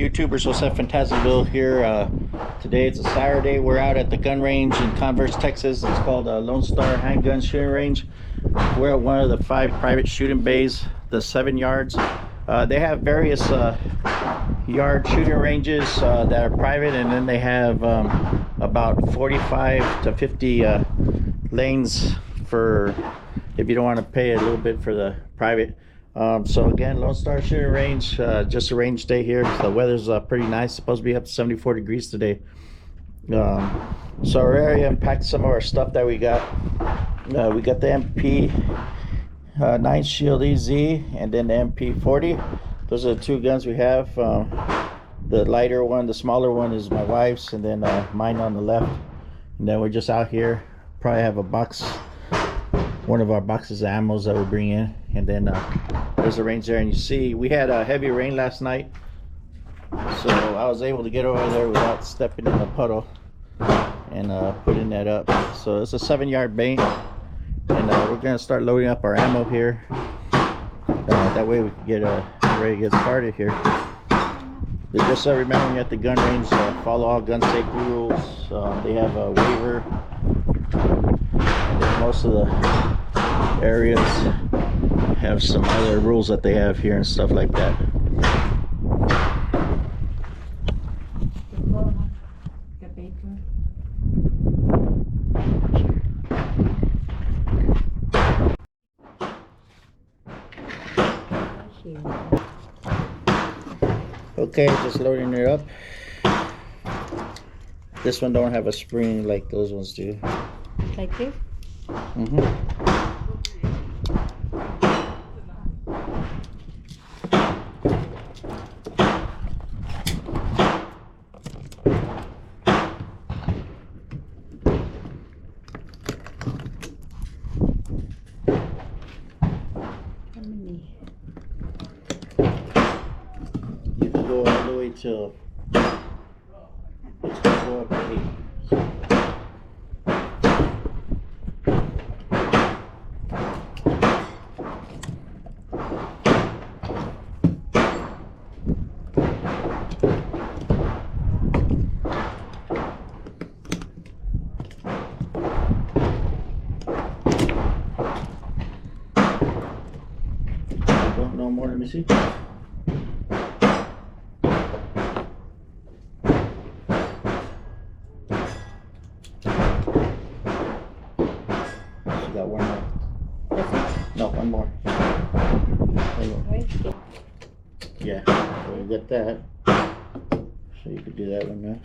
YouTubers, what's up? Fantasticville here. Today it's a Saturday. We're out at the gun range in Converse, Texas. It's called Lone Star Handgun Shooting Range. We're at one of the 5 private shooting bays, the 7 yards. They have various yard shooting ranges that are private, and then they have about 45 to 50 lanes for if you don't want to pay a little bit for the private. So again, Lone Star Shooting Range, just a range day here. The weather's pretty nice, supposed to be up to 74 degrees today. So we're already unpacked some of our stuff that we got. We got the MP 9 Shield EZ and then the MP40. Those are the 2 guns we have. The lighter one, the smaller one, is my wife's, and then mine on the left. And then we're just out here, probably have a box, one of our boxes of ammos that we bring in. And then there's a range there, and you see we had a heavy rain last night, so I was able to get over there without stepping in the puddle and putting that up. So it's a 7-yard bay, and we're gonna start loading up our ammo here. That way we can get ready to get started here. But just remember, when you're at the gun range, follow all gun safety rules. They have a waiver, and then most of the areas have some other rules that they have here and stuff like that. Okay, just loading it up. This one don't have a spring like those ones do. Like this? You can go all the way till go up to 8. No more, let me see. Got one more. No, one more. Yeah, so you get that. So you could do that one now.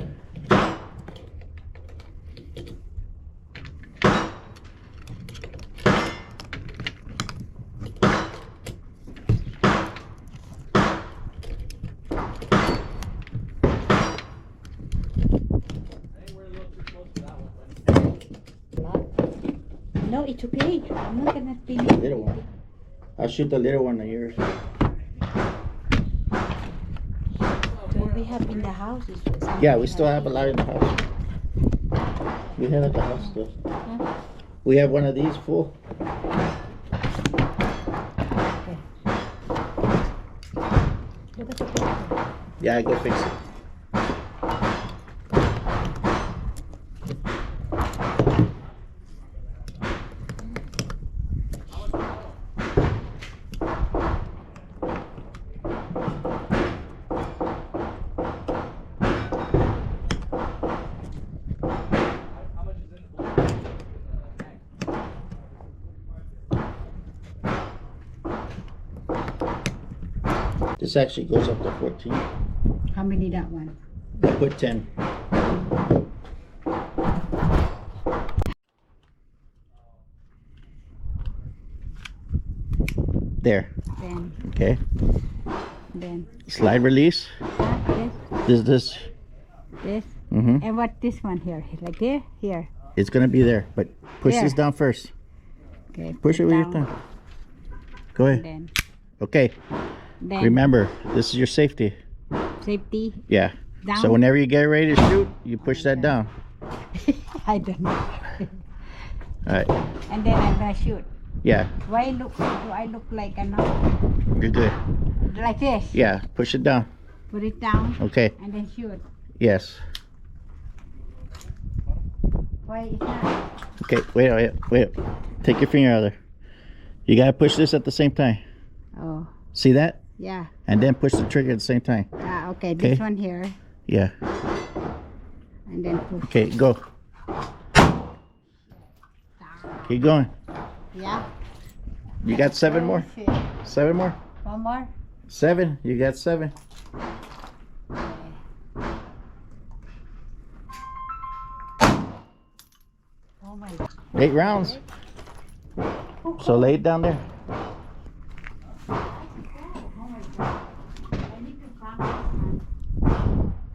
No, it's okay. I'm not gonna be The little one. I'll shoot the little one of yours. What we have in the house is Yeah, we still have a lot in the house. We have at the house still. Huh? We have one of these full. Okay. Look at the picture. Yeah, I go fix it. This actually goes up to 14. How many that one? I put 10. There. Then, Okay. then. Slide release. This. This. Mm-hmm. And what this one here? Like there? Here. It's gonna be there, but push There. this down first. Okay. Push it with your thumb. Go ahead. Then. Okay. Then. Remember, this is your safety. Safety. Yeah. Down. So whenever you get ready to shoot, you push that down. I don't know. All right. And then I'm gonna shoot. Yeah. Do I look like a no? You're good. Like this? Yeah. Push it down. Put it down Okay. and then shoot. Yes. Why is that? Okay. Wait. Take your finger out of there. You gotta push this at the same time. Oh, See that? yeah. And then push the trigger at the same time. Ah, okay. This Okay. one here. Yeah. And then push. Okay, go. Keep going. Yeah. You got 7 more? 7 more? One more. 7. You got 7. Oh my God. 8 rounds. So lay it down there.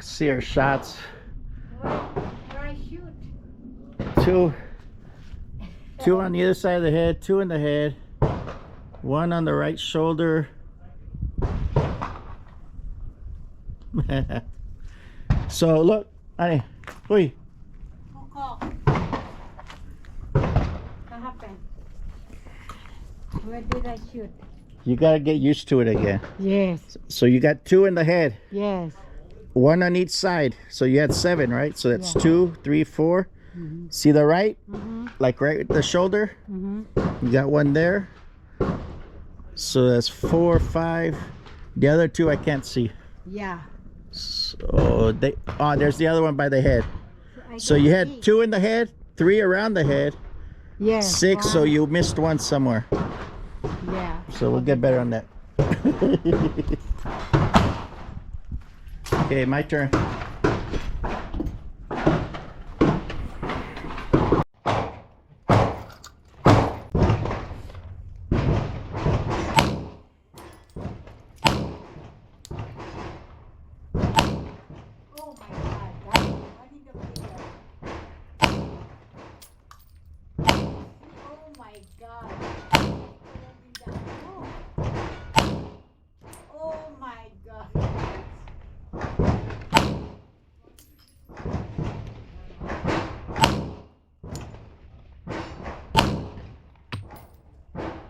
See our shots. Where I shoot? 2 on the other side of the head, 2 in the head, 1 on the right shoulder. So look, honey, oi. What happened? Where did I shoot? You gotta get used to it again. Yes. So you got 2 in the head, Yes. 1 on each side. So you had 7, right? So that's Yeah. 2, 3, 4. Mm-hmm. See the right? Mm-hmm. Like right at the shoulder? Mm-hmm. You got 1 there. So that's 4, 5. The other 2 I can't see. Yeah. So there's the other one by the head. So you had 2 in the head, 3 around the head, Yes. 6. So you missed 1 somewhere. Yeah. So we'll get better on that. Okay, my turn. Oh my God. I need to be there. Oh my God. Oh my God.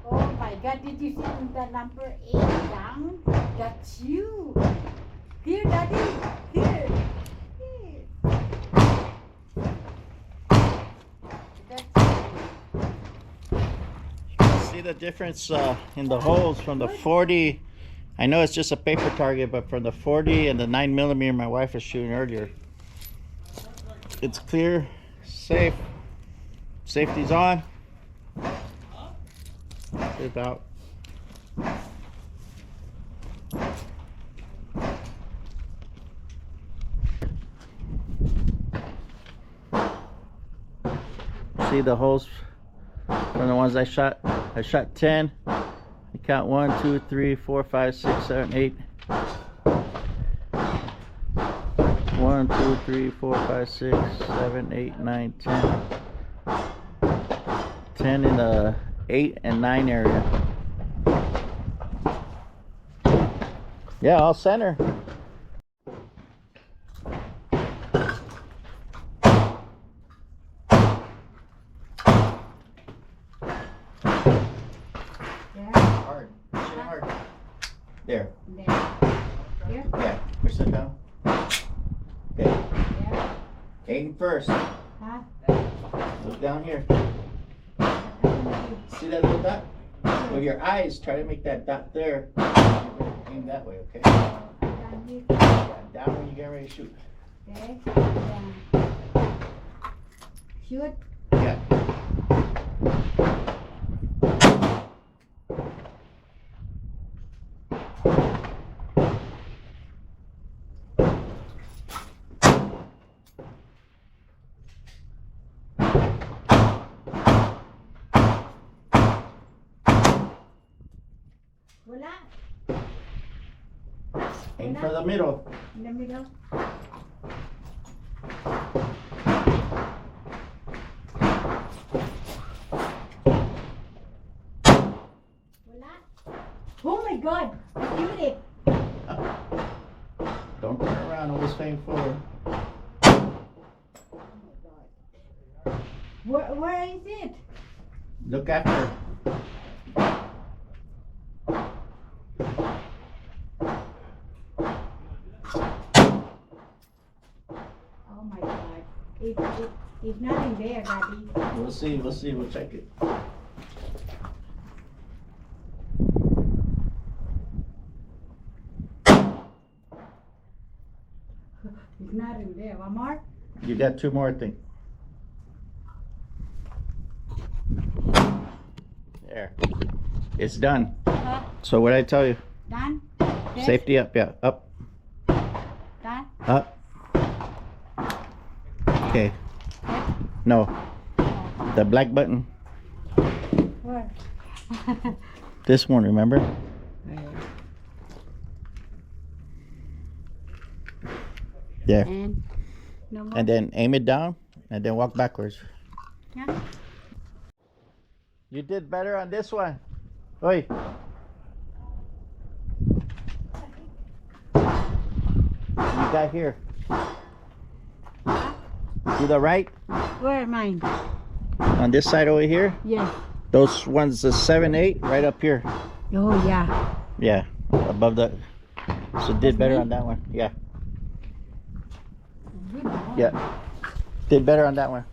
Oh my God, did you see the number 8 down? That's you. Here, Daddy. Here. Here. That's See the difference in the holes from the 40. I know it's just a paper target, but from the 40 and the 9mm my wife was shooting earlier, it's clear, safe, safety's on. About. See the holes from the ones I shot? I shot 10. I count 1, 2, 3, 4, 5, 6, 7, 8. 1, 2, 3, 4, 5, 6, 7, 8, 9, 10. 10 in the 8 and 9 area. Yeah, I'll center. Hard. Push it hard. There. Here? Yeah. Push it down. Okay. Yeah. Aim first. Huh? Look down here. See that little dot? With your eyes, try to make that dot there. Aim that way, okay? Down here. Yeah, down when you get ready to shoot. Okay. Down. Shoot. Yeah. Wala. Aim for the middle. In the middle. Wala. Oh my God! I shoot it. Don't turn around, always face forward. Where is it? Look after. It's nothing there, Daddy. We'll see. We'll check it. It's nothing there. One more? You got 2 more, I think. There. It's done. So what I tell you? Done? This? Safety up, yeah. Up. Done? Up. Okay. No. The black button. Where? This one, remember? There. And no more? And then aim it down and then walk backwards. Yeah. You did better on this one. Oi. You got here. To the right. Where mine? On this side over here. Yes. Those ones, the 7, 8, right up here. Oh, yeah. Yeah, above the. So did better on that one. Yeah. Good boy. Yeah. Did better on that one.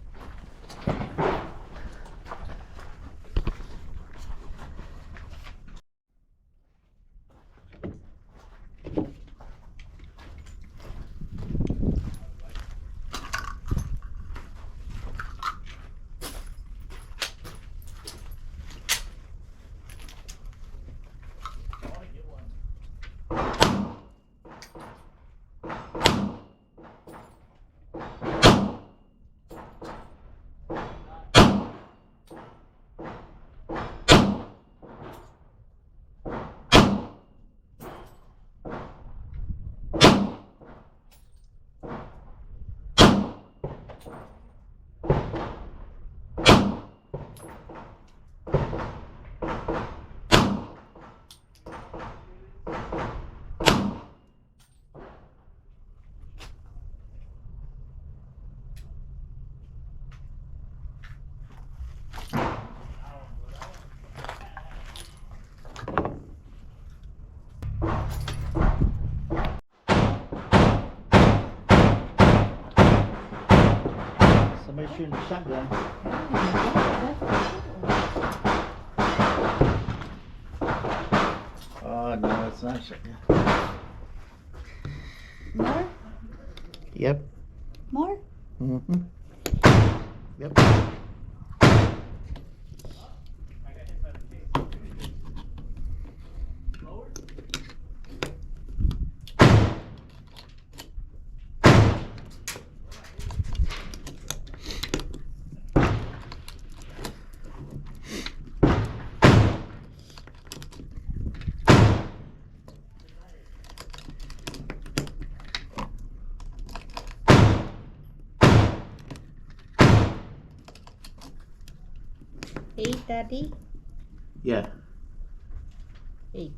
Somebody shooting a shotgun. Oh no, it's not a shotgun. More? Yep. More? Mm-hmm. Yep. Eight, Daddy? Yeah. 8.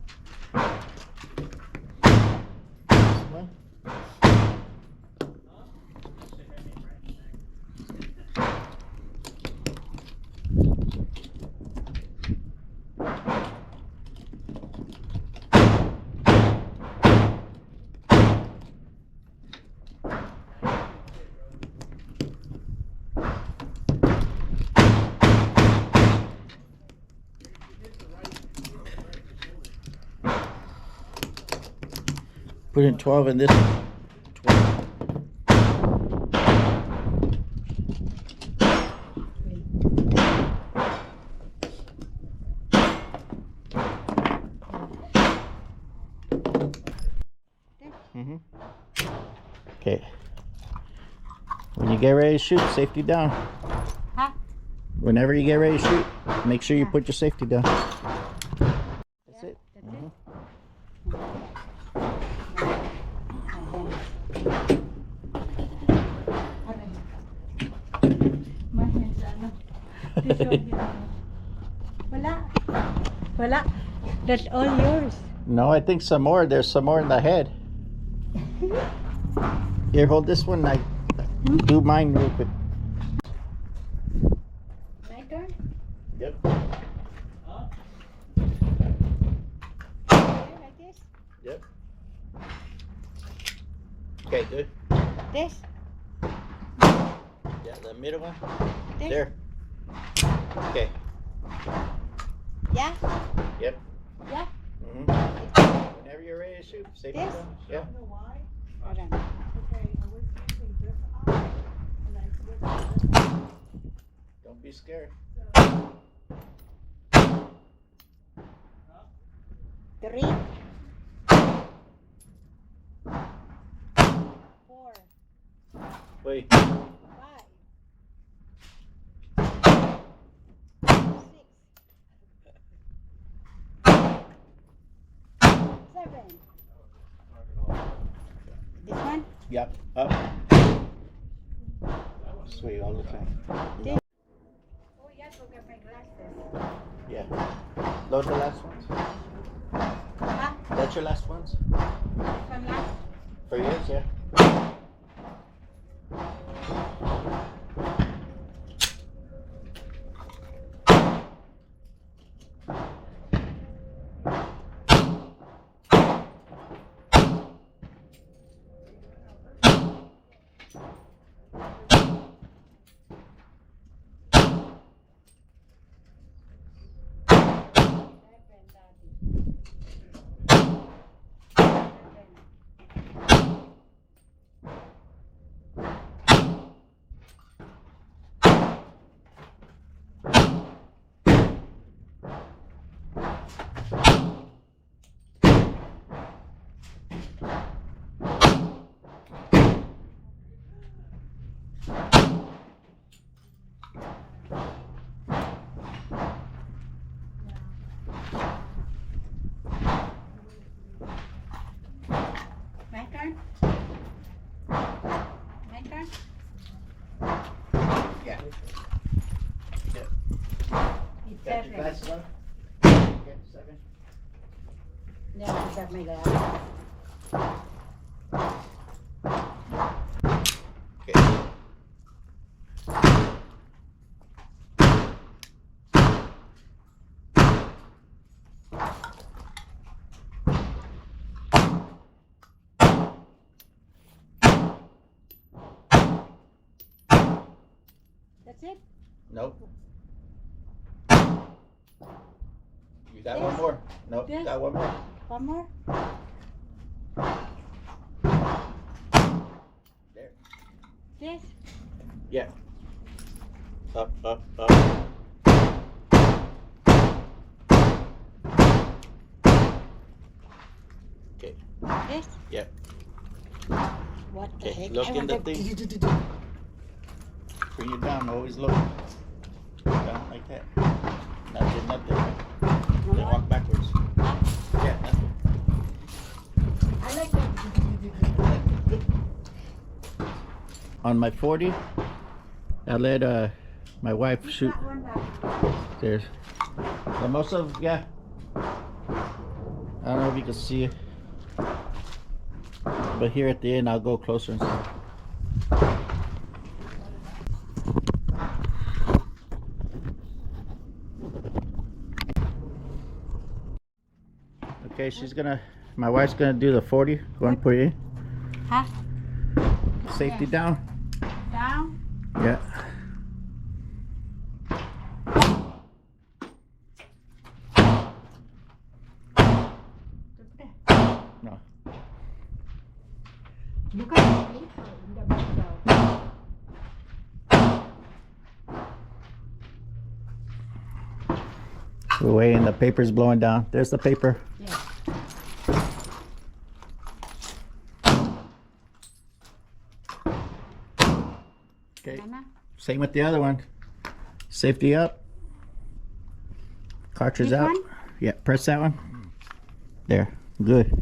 This one. Put in 12 in this one. 12. Mm-hmm. Okay. When you get ready to shoot, safety down. Huh? Whenever you get ready to shoot, make sure you Yeah. put your safety down. That's it. That's Mhm. Wala. Wala. That's all yours. No, I think some more. There's some more in the head. Here, hold this one. I do mine real quick. My turn? Yep. Like this? Yep. Okay, good. This? Yeah. the middle one. This? There. Okay. Yeah? Yep. Yeah? Whenever you're ready to shoot, safety This? down. Yeah. You know why? Hold on. Okay, I was using this eye, and I switched to this eye. Don't be scared. Three. Four. Wait. 5. 6. 7. This one? Yep. Up. Sweet all the time. This. Oh, yeah, forgot my glasses. Yeah. Those the last ones? Huh? That's your last ones? This one last? For yours, yeah. My turn? My turn? Yeah. It's Got your 7. glasses on? Okay, 7. Yeah, I got my glasses. Okay. That's it? Nope. You got one more. Nope, you Yes. got one more. One more? There. This? Yeah. Up, up, up. Okay. This? Yep. What the Okay, heck? look I in the want to- thing. Bring it down. Always look. Down like that. Nothing, nothing. Then walk backwards. Yeah, nothing. I like that. On my 40, I let my wife shoot. That one back. There's and most of, yeah. I don't know if you can see it, but here at the end I'll go closer and stuff. Okay, my wife's gonna do the 40. Go and put it in. Huh? Safety Yeah. down. Down? Yeah. No. Look at the paper in the background. We're waiting. The paper's blowing down. There's the paper. Yeah. Okay. Mama? Same with the other one. Safety up. Cartridge This out. one? Yeah, press that one. There. Good.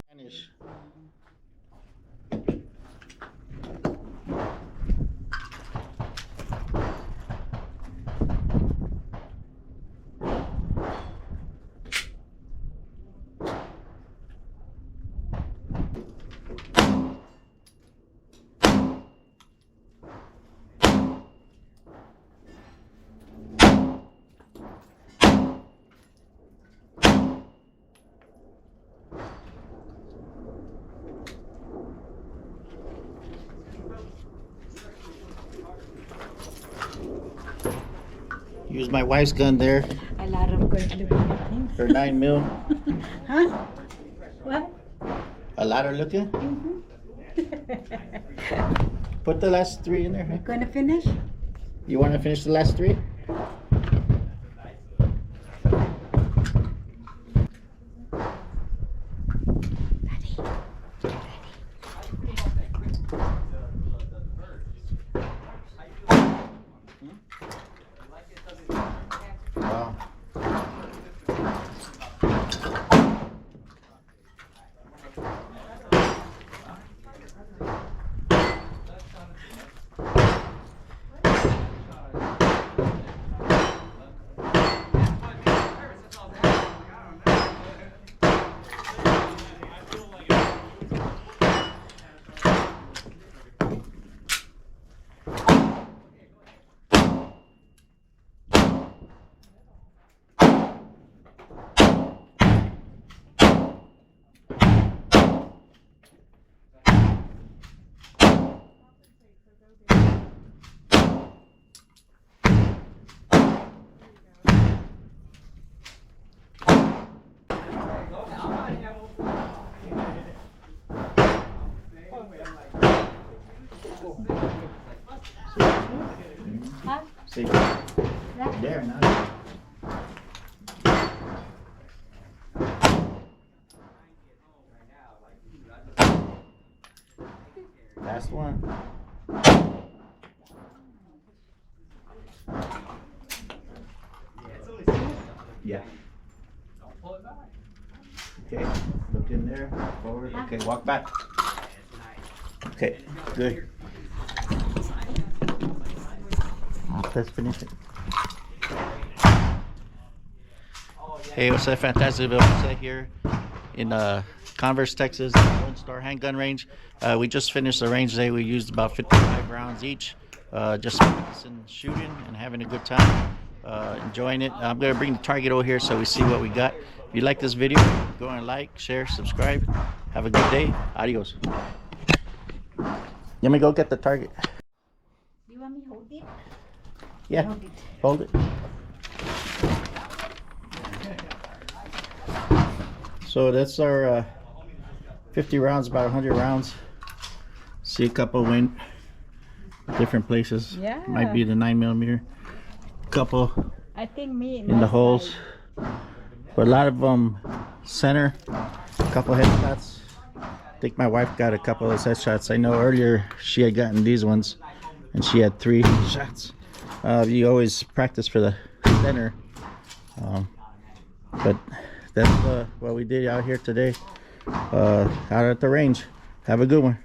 Use my wife's gun there. A lot of good looking Her 9 mil. Huh? What? A ladder looking. Put the last 3 in there. Huh? Gonna finish? You want to finish the last 3? Wow. Huh? See, That? there now. Last one. Yeah. Okay, look in there, forward. Okay, walk back. Okay, good. Let's finish it. Hey, what's up, Fantastic Bill? What's here in Converse, Texas, Lone Star Handgun Range. We just finished the range today. We used about 55 rounds each. Just practicing shooting and having a good time. Enjoying it. I'm going to bring the target over here so we see what we got. If you like this video, go and like, share, subscribe. Have a good day. Adios. Let me go get the target. You want me to hold it? Yeah, hold it. So that's our 50 rounds, about 100 rounds. See a couple went different places. Yeah. Might be the 9mm. Couple I think me in the holes. But a lot of them center. A couple headshots. I think my wife got a couple of those headshots. I know earlier she had gotten these ones and she had 3 shots. You always practice for the center. But that's what we did out here today, out at the range. Have a good one.